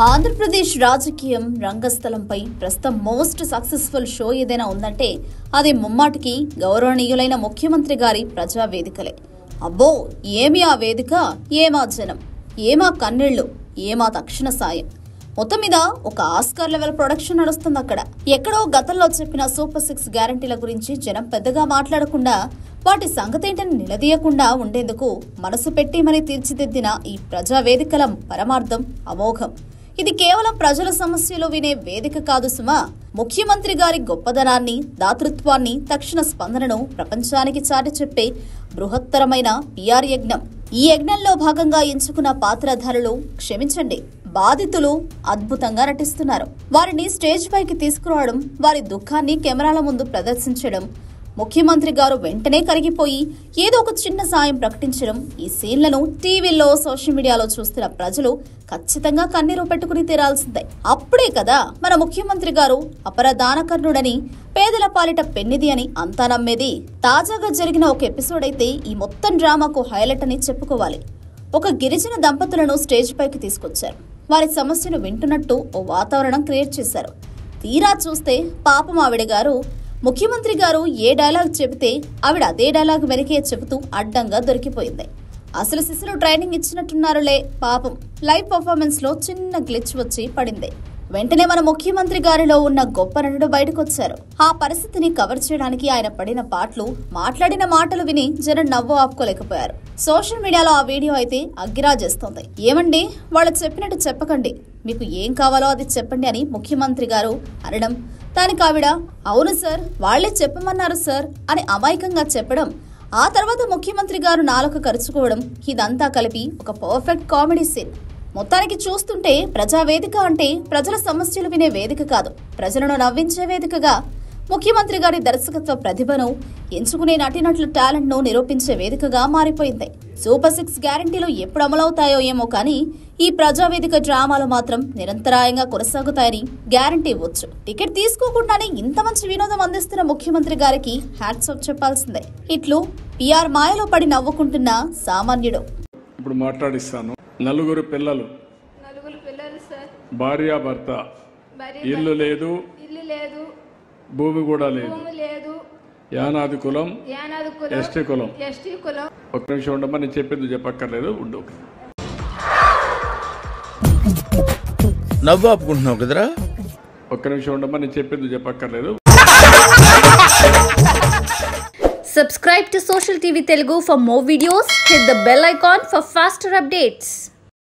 ఆంధ్రప్రదేశ్ రాజకీయం రంగస్థలంపై ప్రస్తుతం most successful show ఏదైనా ఉందంటే అది ముమ్మాటికి గౌరవనీయులైన ముఖ్యమంత్రి గారి ప్రజా వేదికలే. అబ్బో, ఏమి ఆ వేదిక, ఏమా జనం, ఏమా కన్నీళ్లు, ఏమా తక్షణ సాయం. మొత్తం మీద ఒక ఆస్కార్ లెవెల్ ప్రొడక్షన్ నడుస్తుంది అక్కడ. ఎక్కడో గతంలో చెప్పిన సూపర్ 6 గ్యారంటీల గురించి జనం పెద్దగా మాట్లాడకుండా, వాటి సంగతేంటని నిలదీయకుండా ఉండేందుకు మనసు పెట్టి మరీ తీర్చిదిద్దిన ఈ ప్రజా వేదికల పరమార్థం అమోఘం. ఇది కేవలం ప్రజల సమస్యలు వినే వేదిక కాదు సుమా. ముఖ్యమంత్రి గారి గొప్పదనాన్ని, దాతృత్వాన్ని, తక్షణ స్పందనను ప్రపంచానికి చాటి చెప్పే బృహత్తరమైన పిఆర్ యజ్ఞం. ఈ యజ్ఞంలో భాగంగా ఎంచుకున్న పాత్రధారులు, క్షమించండి, బాధితులు అద్భుతంగా నటిస్తున్నారు. వారిని స్టేజ్ పైకి తీసుకురావడం, వారి దుఃఖాన్ని కెమెరాల ముందు ప్రదర్శించడం, ముఖ్యమంత్రి గారు వెంటనే కరిగిపోయి ఏదో ఒక చిన్న సాయం ప్రకటించడం, ఈ సీన్లను టీవీల్లో, సోషల్ మీడియాలో చూస్తున్న ప్రజలు ఖచ్చితంగా కన్నీరు పెట్టుకుని తీరాల్సిందే. అప్పుడే కదా మన ముఖ్యమంత్రి గారు అపరదానకర్ణుడని, పేదల పాలిట పెన్నిది అని అంతా నమ్మేది. తాజాగా జరిగిన ఒక ఎపిసోడ్ అయితే ఈ మొత్తం డ్రామాకు హైలైట్ అని చెప్పుకోవాలి. ఒక గిరిజన దంపతులను స్టేజ్ పైకి తీసుకొచ్చారు. వారి సమస్యను వింటున్నట్టు ఓ వాతావరణం క్రియేట్ చేశారు. తీరా చూస్తే పాపం ఆవిడ గారు, ముఖ్యమంత్రి గారు ఏ డైలాగ్ చెబితే ఆవిడ అదే డైలాగ్ వెనకే చెబుతూ అడ్డంగా దొరికిపోయింది. అసలు సిసలు ట్రైనింగ్ ఇచ్చినట్టున్నారులే పాపం. లైవ్ పర్ఫార్మెన్స్ లో చిన్న గ్లిచ్ వచ్చి పడింది. వెంటనే మన ముఖ్యమంత్రి గారిలో ఉన్న గొప్ప నటుడు బయటకు వచ్చారు. ఆ పరిస్థితిని కవర్ చేయడానికి ఆయన పడిన పాటలు, మాట్లాడిన మాటలు విని జనం నవ్వు ఆపుకోలేకపోయారు. సోషల్ మీడియాలో ఆ వీడియో అయితే అగ్గిరాజేస్తోంది. ఏమండి, వాళ్ళు చెప్పినట్టు చెప్పకండి, మీకు ఏం కావాలో అది చెప్పండి అని ముఖ్యమంత్రి గారు అనడం, దానికి ఆవిడ అవును సార్, వాళ్లే చెప్పమన్నారు సార్ అని అమాయకంగా చెప్పడం, ఆ తర్వాత ముఖ్యమంత్రి గారు నాలుక కరుచుకోవడం, ఇదంతా కలిపి ఒక పర్ఫెక్ట్ కామెడీ సీన్. మొత్తానికి చూస్తుంటే ప్రజావేదిక అంటే ప్రజల సమస్యలు వినే వేదిక కాదు, ప్రజలను నవ్వించే వేదికగా, ముఖ్యమంత్రి గారి దర్శకత్వ ప్రతిభను, ఎంచుకునే నటినట్ల టాలెంట్ ను నిరూపించే వేదికగా మారిపోయింది. సూపర్ 6 గ్యారంటీలు ఎప్పుడు అమలవుతాయో ఏమో కానీ ఈ ప్రజావేదిక డ్రామాలు మాత్రం నిరంతరాయంగా కొనసాగుతాయని గ్యారంటీ ఇవ్వచ్చు. టికెట్ తీసుకోకుండానే ఇంత మంచి వినోదం అందిస్తున్న ముఖ్యమంత్రి గారికి హ్యాట్స్ ఆఫ్ చెప్పాల్సిందే. ఇట్లు పిఆర్ మాయలో పడి నవ్వుకుంటున్న సామాన్యుడు. ఇప్పుడు మాట్లాడిస్తాను. నలుగురు పిల్లలు సార్, భార్య భర్త, ఇల్లు లేదు, భూమి కూడా లేదు, యానాది కులం, ఎస్టీ కులం. ఒక్క నిమిషం ఉండమ్మా, నేను చెప్పింది చెప్పక్కర్లేదు, ఉండు. నవ్వు ఆపుకుంటున్నావు కదరా. ఒక్క నిమిషం ఉండమ్మా, నేను చెప్పింది చెప్పక్కర్లేదు. Subscribe to Social TV Telugu for more videos. Hit the bell icon for faster updates.